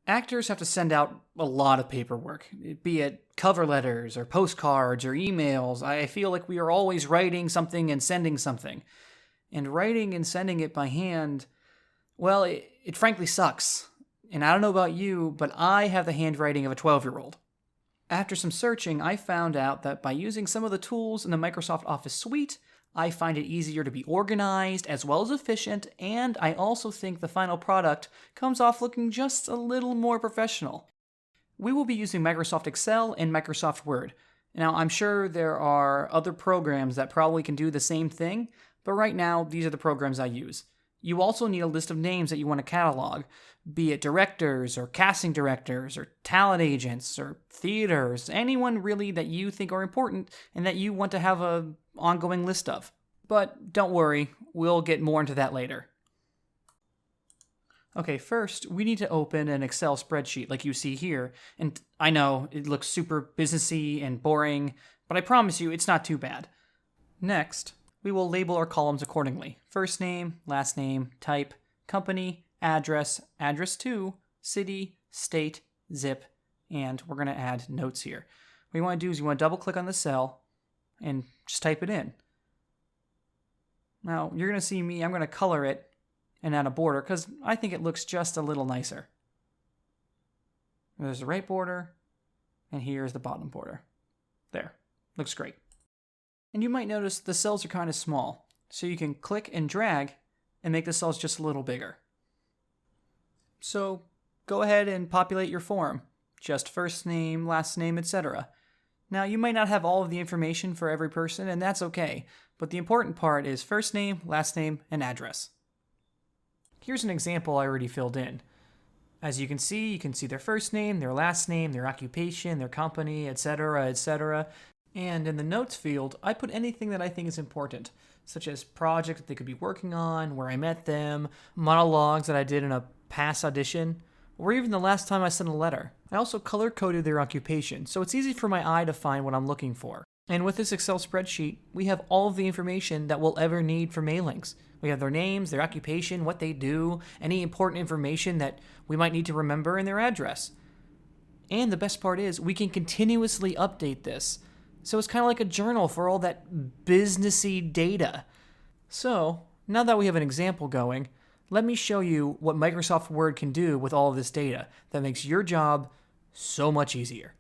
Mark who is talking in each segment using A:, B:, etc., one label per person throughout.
A: Actors have to send out a lot of paperwork, be it cover letters or postcards or emails. I feel like we are always writing something and sending something. And writing and sending it by hand, well, it frankly sucks. And I don't know about you, but I have the handwriting of a 12-year-old. After some searching, I found out that by using some of the tools in the Microsoft Office suite, I find it easier to be organized as well as efficient, and I also think the final product comes off looking just a little more professional. We will be using Microsoft Excel and Microsoft Word. Now, I'm sure there are other programs that probably can do the same thing, but right now, these are the programs I use. You also need a list of names that you want to catalog, be it directors or casting directors or talent agents or theaters, anyone really that you think are important and that you want to have an ongoing list of. But don't worry, we'll get more into that later. Okay, first, we need to open an Excel spreadsheet like you see here, and I know it looks super businessy and boring, but I promise you it's not too bad. Next, we will label our columns accordingly. First name, last name, type, company, address, address to, city, state, zip, and we're going to add notes here. What you want to do is you want to double click on the cell and just type it in. Now, you're going to see me, I'm going to color it and add a border because I think it looks just a little nicer. There's the right border, and here's the bottom border. There, looks great. And you might notice the cells are kind of small, so you can click and drag and make the cells just a little bigger. So go ahead and populate your form, just first name, last name, etc. Now you might not have all of the information for every person, and that's okay, but the important part is first name, last name, and address. Here's an example I already filled in. As you can see their first name, their last name, their occupation, their company, etc., etc. And in the notes field, I put anything that I think is important, such as projects that they could be working on, where I met them, monologues that I did in a past audition, or even the last time I sent a letter. I also color-coded their occupation, so it's easy for my eye to find what I'm looking for. And with this Excel spreadsheet, we have all of the information that we'll ever need for mailings. We have their names, their occupation, what they do, any important information that we might need to remember, and their address. And the best part is, we can continuously update this. So it's kind of like a journal for all that businessy data. So, now that we have an example going, let me show you what Microsoft Word can do with all of this data that makes your job so much easier.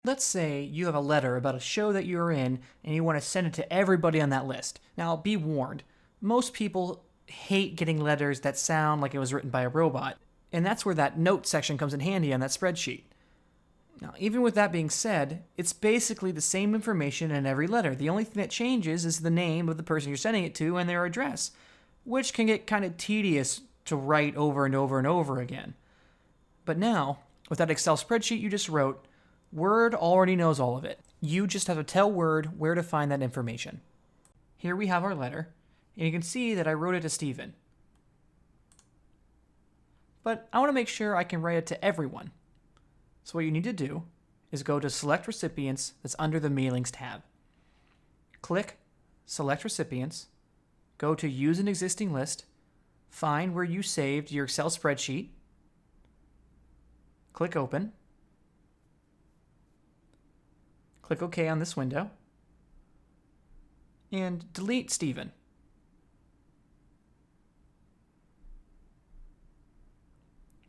A: Let's say you have a letter about a show that you're in and you want to send it to everybody on that list. Now, be warned, most people hate getting letters that sound like it was written by a robot, and that's where that note section comes in handy on that spreadsheet. Now, even with that being said, it's basically the same information in every letter. The only thing that changes is the name of the person you're sending it to and their address, which can get kind of tedious to write over and over and over again. But now, with that Excel spreadsheet you just wrote, Word already knows all of it. You just have to tell Word where to find that information. Here we have our letter, and you can see that I wrote it to Stephen. But I want to make sure I can write it to everyone. So what you need to do is go to Select Recipients that's under the Mailings tab. Click Select Recipients, go to Use an Existing List, find where you saved your Excel spreadsheet, click Open, click OK on this window, and delete Stephen.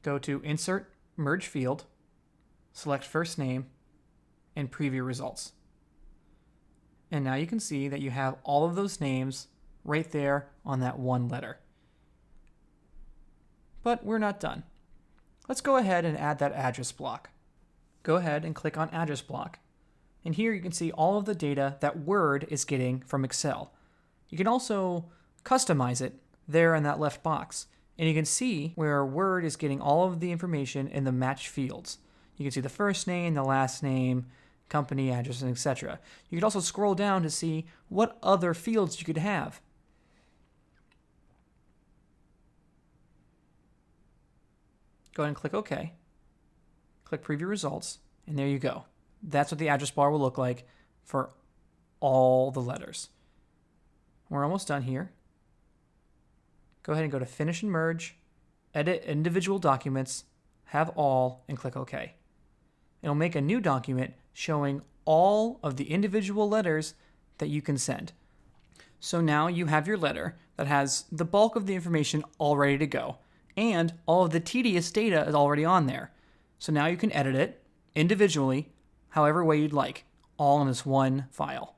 A: Go to Insert Merge Field, select first name, and preview results. And now you can see that you have all of those names right there on that one letter. But we're not done. Let's go ahead and add that address block. Go ahead and click on Address Block. And here you can see all of the data that Word is getting from Excel. You can also customize it there in that left box. And you can see where Word is getting all of the information in the matched fields. You can see the first name, the last name, company, address, and etc. You could also scroll down to see what other fields you could have. Go ahead and click OK. Click Preview Results, and there you go. That's what the address bar will look like for all the letters. We're almost done here. Go ahead and go to Finish and Merge, Edit Individual Documents, have all, and click OK. It'll make a new document showing all of the individual letters that you can send. So now you have your letter that has the bulk of the information all ready to go, and all of the tedious data is already on there. So now you can edit it individually, however way you'd like, all in this one file.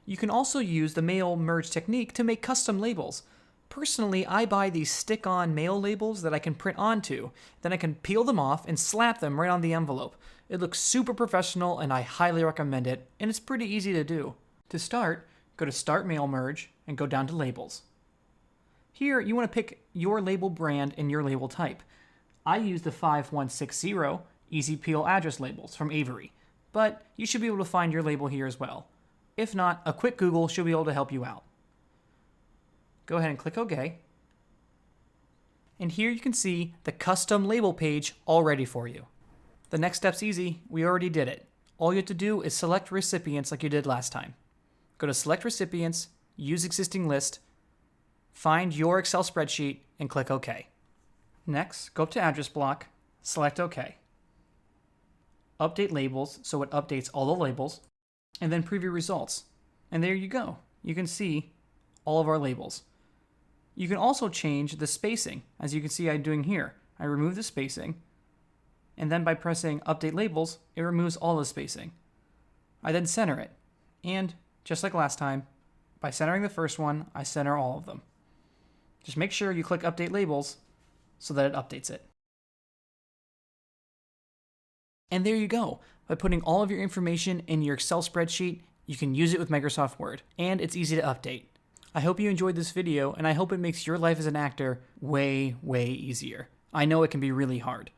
A: You can also use the MailMerge technique to make custom labels. Personally, I buy these stick-on mail labels that I can print onto. Then I can peel them off and slap them right on the envelope. It looks super professional and I highly recommend it, and it's pretty easy to do. To start, go to Start MailMerge and go down to Labels. Here, you want to pick your label brand and your label type. I use the 5160 Easy Peel address labels from Avery, but you should be able to find your label here as well. If not, a quick Google should be able to help you out. Go ahead and click OK. And here you can see the custom label page all ready for you. The next step's easy. We already did it. All you have to do is select recipients like you did last time. Go to Select Recipients, Use Existing List, find your Excel spreadsheet, and click OK. Next, go up to Address Block, select OK. Update Labels so it updates all the labels, and then preview results. And there you go. You can see all of our labels. You can also change the spacing, as you can see I'm doing here. I remove the spacing, and then by pressing Update Labels, it removes all the spacing. I then center it, and just like last time, by centering the first one, I center all of them. Just make sure you click Update Labels so that it updates it. And there you go. By putting all of your information in your Excel spreadsheet, you can use it with Microsoft Word, and it's easy to update. I hope you enjoyed this video, and I hope it makes your life as an actor way, way easier. I know it can be really hard.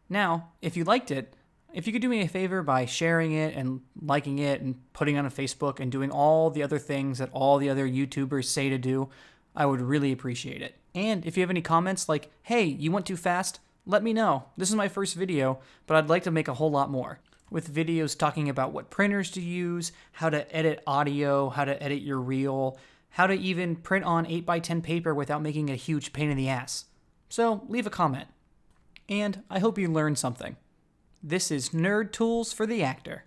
A: Now, if you liked it, if you could do me a favor by sharing it and liking it and putting it on Facebook and doing all the other things that all the other YouTubers say to do, I would really appreciate it. And if you have any comments like, hey, you went too fast, let me know. This is my first video, but I'd like to make a whole lot more, with videos talking about what printers to use, how to edit audio, how to edit your reel, how to even print on 8x10 paper without making a huge pain in the ass. So leave a comment. And I hope you learned something. This is Nerd Tools for the Actor.